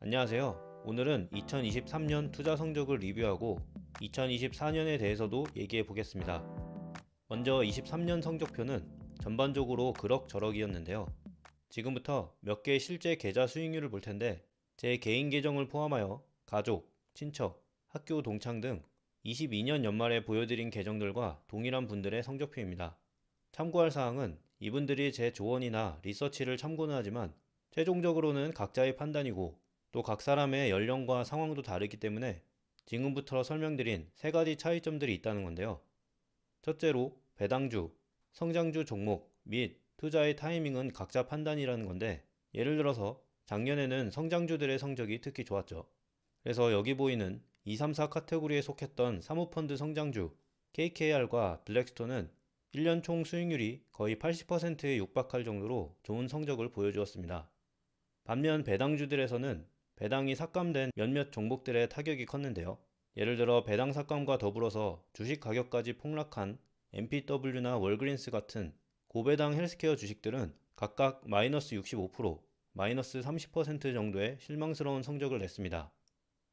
안녕하세요. 오늘은 2023년 투자 성적을 리뷰하고 2024년에 대해서도 얘기해 보겠습니다. 먼저 23년 성적표는 전반적으로 그럭저럭이었는데요. 지금부터 몇 개의 실제 계좌 수익률을 볼 텐데 제 개인 계정을 포함하여 가족, 친척, 학교 동창 등 22년 연말에 보여드린 계정들과 동일한 분들의 성적표입니다. 참고할 사항은 이분들이 제 조언이나 리서치를 참고는 하지만 최종적으로는 각자의 판단이고 또 각 사람의 연령과 상황도 다르기 때문에 지금부터 설명드린 세 가지 차이점들이 있다는 건데요. 첫째로 배당주, 성장주 종목 및 투자의 타이밍은 각자 판단이라는 건데 예를 들어서 작년에는 성장주들의 성적이 특히 좋았죠. 그래서 여기 보이는 2, 3, 4 카테고리에 속했던 사모펀드 성장주 KKR과 블랙스톤은 1년 총 수익률이 거의 80%에 육박할 정도로 좋은 성적을 보여주었습니다. 반면 배당주들에서는 배당이 삭감된 몇몇 종목들의 타격이 컸는데요. 예를 들어 배당 삭감과 더불어서 주식 가격까지 폭락한 MPW나 월그린스 같은 고배당 헬스케어 주식들은 각각 마이너스 65%, 마이너스 30% 정도의 실망스러운 성적을 냈습니다.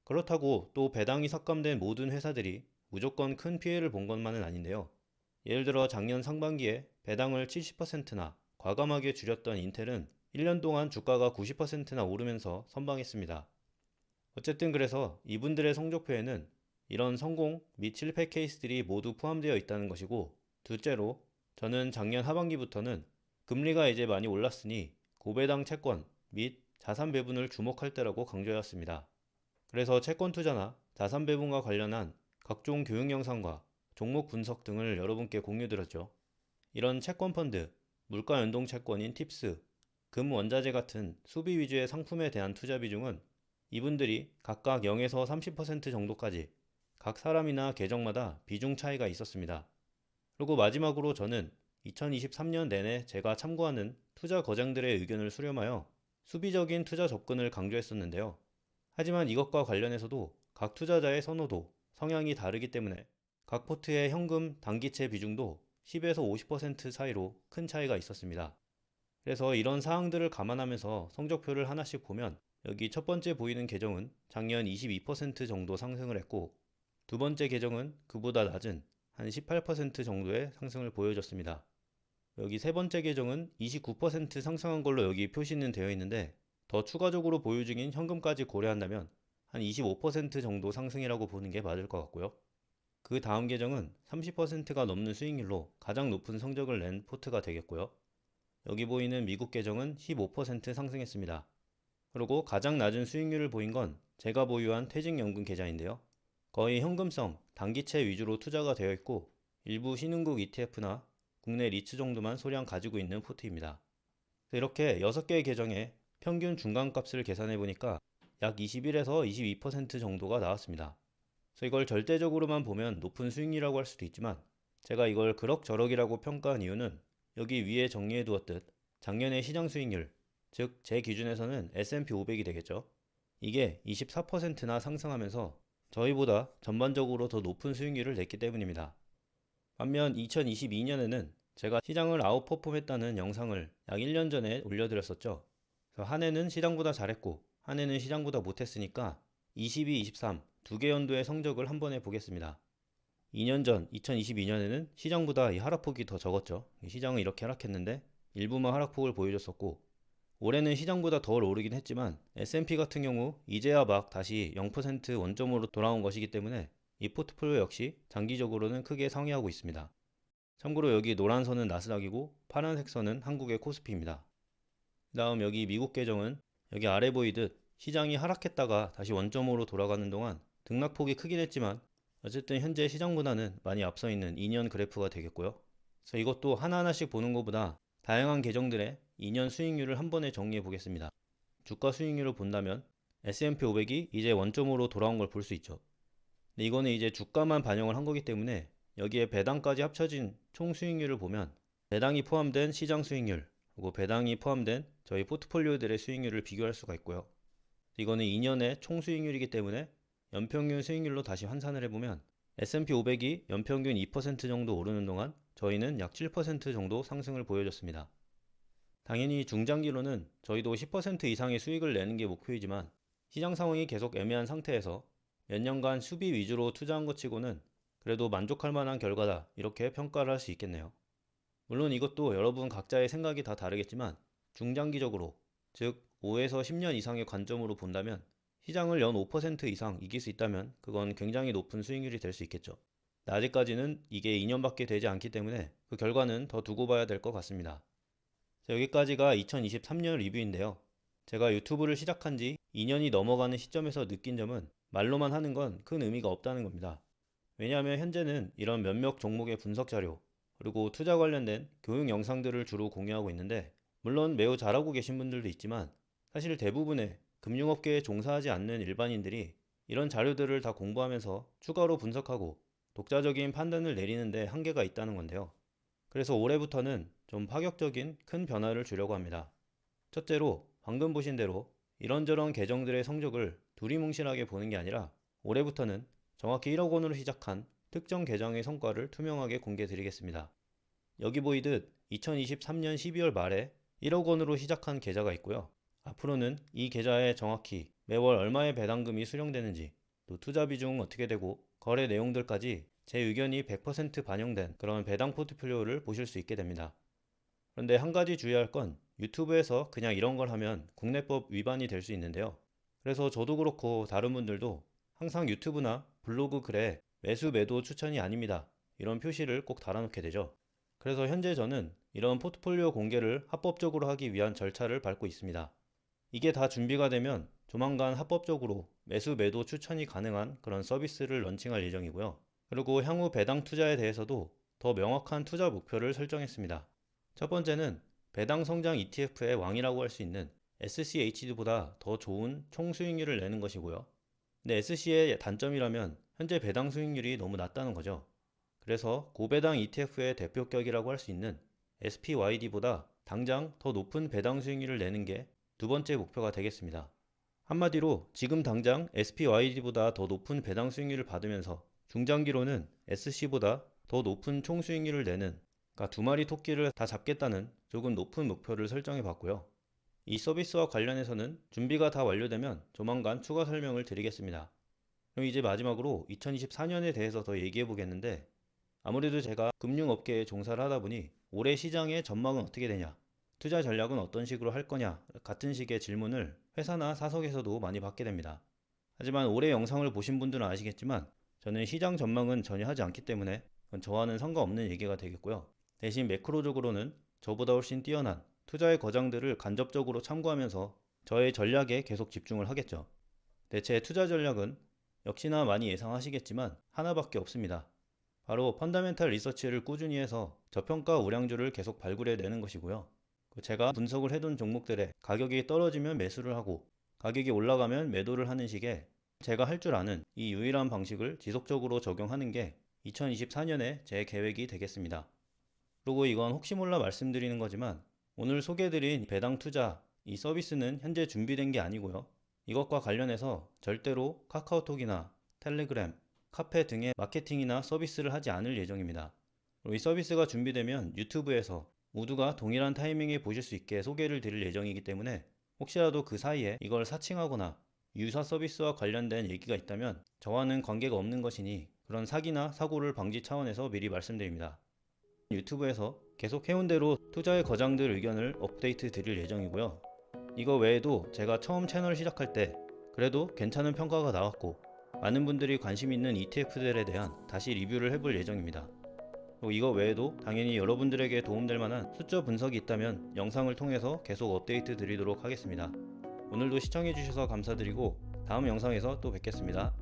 그렇다고 또 배당이 삭감된 모든 회사들이 무조건 큰 피해를 본 것만은 아닌데요. 예를 들어 작년 상반기에 배당을 70%나 과감하게 줄였던 인텔은 1년 동안 주가가 90%나 오르면서 선방했습니다. 어쨌든 그래서 이분들의 성적표에는 이런 성공 및 실패 케이스들이 모두 포함되어 있다는 것이고, 둘째로 저는 작년 하반기부터는 금리가 이제 많이 올랐으니 고배당 채권 및 자산 배분을 주목할 때라고 강조해왔습니다. 그래서 채권 투자나 자산 배분과 관련한 각종 교육 영상과 종목 분석 등을 여러분께 공유드렸죠. 이런 채권 펀드, 물가 연동 채권인 팁스, 금 원자재 같은 수비 위주의 상품에 대한 투자 비중은 이분들이 각각 0에서 30% 정도까지 각 사람이나 계정마다 비중 차이가 있었습니다. 그리고 마지막으로 저는 2023년 내내 제가 참고하는 투자 거장들의 의견을 수렴하여 수비적인 투자 접근을 강조했었는데요. 하지만 이것과 관련해서도 각 투자자의 선호도, 성향이 다르기 때문에 각 포트의 현금 단기채 비중도 10에서 50% 사이로 큰 차이가 있었습니다. 그래서 이런 사항들을 감안하면서 성적표를 하나씩 보면 여기 첫 번째 보이는 계정은 작년 22% 정도 상승을 했고 두 번째 계정은 그보다 낮은 한 18% 정도의 상승을 보여줬습니다. 여기 세 번째 계정은 29% 상승한 걸로 여기 표시는 되어 있는데 더 추가적으로 보유 중인 현금까지 고려한다면 한 25% 정도 상승이라고 보는 게 맞을 것 같고요. 그 다음 계정은 30%가 넘는 수익률로 가장 높은 성적을 낸 포트가 되겠고요. 여기 보이는 미국 계정은 15% 상승했습니다. 그리고 가장 낮은 수익률을 보인 건 제가 보유한 퇴직연금 계좌인데요. 거의 현금성, 단기채 위주로 투자가 되어 있고 일부 신흥국 ETF나 국내 리츠 정도만 소량 가지고 있는 포트입니다. 이렇게 6개의 계정의 평균 중간값을 계산해 보니까 약 21에서 22% 정도가 나왔습니다. 그래서 이걸 절대적으로만 보면 높은 수익률이라고 할 수도 있지만 제가 이걸 그럭저럭이라고 평가한 이유는 여기 위에 정리해 두었듯 작년의 시장 수익률, 즉 제 기준에서는 S&P 500이 되겠죠. 이게 24%나 상승하면서 저희보다 전반적으로 더 높은 수익률을 냈기 때문입니다. 반면 2022년에는 제가 시장을 아웃퍼폼했다는 영상을 약 1년 전에 올려드렸었죠. 그래서 한 해는 시장보다 잘했고 한 해는 시장보다 못했으니까 22, 23 두 개 연도의 성적을 한 번에 보겠습니다. 2년 전 2022년에는 시장보다 이 하락폭이 더 적었죠. 시장은 이렇게 하락했는데 일부만 하락폭을 보여줬었고 올해는 시장보다 덜 오르긴 했지만 S&P 같은 경우 이제야 막 다시 0% 원점으로 돌아온 것이기 때문에 이 포트폴리오 역시 장기적으로는 크게 상회하고 있습니다. 참고로 여기 노란 선은 나스닥이고 파란색 선은 한국의 코스피입니다. 다음 여기 미국 계정은 여기 아래 보이듯 시장이 하락했다가 다시 원점으로 돌아가는 동안 등락폭이 크긴 했지만 어쨌든 현재 시장보다는 많이 앞서 있는 2년 그래프가 되겠고요. 그래서 이것도 하나하나씩 보는 것보다 다양한 계정들의 2년 수익률을 한 번에 정리해 보겠습니다. 주가 수익률을 본다면 S&P 500이 이제 원점으로 돌아온 걸 볼 수 있죠. 근데 이거는 이제 주가만 반영을 한 거기 때문에 여기에 배당까지 합쳐진 총 수익률을 보면 배당이 포함된 시장 수익률 그리고 배당이 포함된 저희 포트폴리오들의 수익률을 비교할 수가 있고요. 이거는 2년의 총 수익률이기 때문에 연평균 수익률로 다시 환산을 해보면 S&P 500이 연평균 2% 정도 오르는 동안 저희는 약 7% 정도 상승을 보여줬습니다. 당연히 중장기로는 저희도 10% 이상의 수익을 내는 게 목표이지만 시장 상황이 계속 애매한 상태에서 몇 년간 수비 위주로 투자한 것 치고는 그래도 만족할 만한 결과다, 이렇게 평가를 할 수 있겠네요. 물론 이것도 여러분 각자의 생각이 다 다르겠지만 중장기적으로, 즉 5에서 10년 이상의 관점으로 본다면 시장을 연 5% 이상 이길 수 있다면 그건 굉장히 높은 수익률이 될 수 있겠죠. 아직까지는 이게 2년밖에 되지 않기 때문에 그 결과는 더 두고 봐야 될 것 같습니다. 자, 여기까지가 2023년 리뷰인데요. 제가 유튜브를 시작한 지 2년이 넘어가는 시점에서 느낀 점은 말로만 하는 건 큰 의미가 없다는 겁니다. 왜냐하면 현재는 이런 몇몇 종목의 분석 자료, 그리고 투자 관련된 교육 영상들을 주로 공유하고 있는데, 물론 매우 잘하고 계신 분들도 있지만 사실 대부분의 금융업계에 종사하지 않는 일반인들이 이런 자료들을 다 공부하면서 추가로 분석하고 독자적인 판단을 내리는데 한계가 있다는 건데요. 그래서 올해부터는 좀 파격적인 큰 변화를 주려고 합니다. 첫째로 방금 보신 대로 이런저런 계정들의 성적을 두리뭉실하게 보는 게 아니라 올해부터는 정확히 1억 원으로 시작한 특정 계정의 성과를 투명하게 공개 드리겠습니다. 여기 보이듯 2023년 12월 말에 1억 원으로 시작한 계좌가 있고요. 앞으로는 이 계좌에 정확히 매월 얼마의 배당금이 수령되는지, 또 투자 비중 어떻게 되고 거래 내용들까지 제 의견이 100% 반영된 그런 배당 포트폴리오를 보실 수 있게 됩니다. 그런데 한 가지 주의할 건 유튜브에서 그냥 이런 걸 하면 국내법 위반이 될 수 있는데요. 그래서 저도 그렇고 다른 분들도 항상 유튜브나 블로그 글에 매수 매도 추천이 아닙니다, 이런 표시를 꼭 달아놓게 되죠. 그래서 현재 저는 이런 포트폴리오 공개를 합법적으로 하기 위한 절차를 밟고 있습니다. 이게 다 준비가 되면 조만간 합법적으로 매수 매도 추천이 가능한 그런 서비스를 런칭할 예정이고요. 그리고 향후 배당 투자에 대해서도 더 명확한 투자 목표를 설정했습니다. 첫 번째는 배당 성장 ETF의 왕이라고 할 수 있는 SCHD보다 더 좋은 총 수익률을 내는 것이고요. 근데 SC의 단점이라면 현재 배당 수익률이 너무 낮다는 거죠. 그래서 고배당 ETF의 대표격이라고 할 수 있는 SPYD보다 당장 더 높은 배당 수익률을 내는 게 두 번째 목표가 되겠습니다. 한마디로 지금 당장 SPYD보다 더 높은 배당 수익률을 받으면서 중장기로는 SC보다 더 높은 총 수익률을 내는, 그러니까 두 마리 토끼를 다 잡겠다는 조금 높은 목표를 설정해 봤고요. 이 서비스와 관련해서는 준비가 다 완료되면 조만간 추가 설명을 드리겠습니다. 그럼 이제 마지막으로 2024년에 대해서 더 얘기해 보겠는데, 아무래도 제가 금융업계에 종사를 하다 보니 올해 시장의 전망은 어떻게 되냐, 투자 전략은 어떤 식으로 할 거냐 같은 식의 질문을 회사나 사석에서도 많이 받게 됩니다. 하지만 올해 영상을 보신 분들은 아시겠지만 저는 시장 전망은 전혀 하지 않기 때문에 그건 저와는 상관없는 얘기가 되겠고요. 대신 매크로적으로는 저보다 훨씬 뛰어난 투자의 거장들을 간접적으로 참고하면서 저의 전략에 계속 집중을 하겠죠. 대체 투자 전략은 역시나 많이 예상하시겠지만 하나밖에 없습니다. 바로 펀더멘탈 리서치를 꾸준히 해서 저평가 우량주를 계속 발굴해내는 것이고요. 제가 분석을 해둔 종목들의 가격이 떨어지면 매수를 하고 가격이 올라가면 매도를 하는 식의 제가 할 줄 아는 이 유일한 방식을 지속적으로 적용하는 게 2024년에 제 계획이 되겠습니다. 그리고 이건 혹시 몰라 말씀드리는 거지만 오늘 소개해드린 배당 투자 이 서비스는 현재 준비된 게 아니고요. 이것과 관련해서 절대로 카카오톡이나 텔레그램, 카페 등의 마케팅이나 서비스를 하지 않을 예정입니다. 그리고 이 서비스가 준비되면 유튜브에서 모두가 동일한 타이밍에 보실 수 있게 소개를 드릴 예정이기 때문에 혹시라도 그 사이에 이걸 사칭하거나 유사 서비스와 관련된 얘기가 있다면 저와는 관계가 없는 것이니 그런 사기나 사고를 방지 차원에서 미리 말씀드립니다. 유튜브에서 계속 해온 대로 투자의 거장들 의견을 업데이트 드릴 예정이고요. 이거 외에도 제가 처음 채널 시작할 때 그래도 괜찮은 평가가 나왔고 많은 분들이 관심 있는 ETF들에 대한 다시 리뷰를 해볼 예정입니다. 이거 외에도 당연히 여러분들에게 도움될 만한 수저 분석이 있다면 영상을 통해서 계속 업데이트 드리도록 하겠습니다. 오늘도 시청해주셔서 감사드리고 다음 영상에서 또 뵙겠습니다.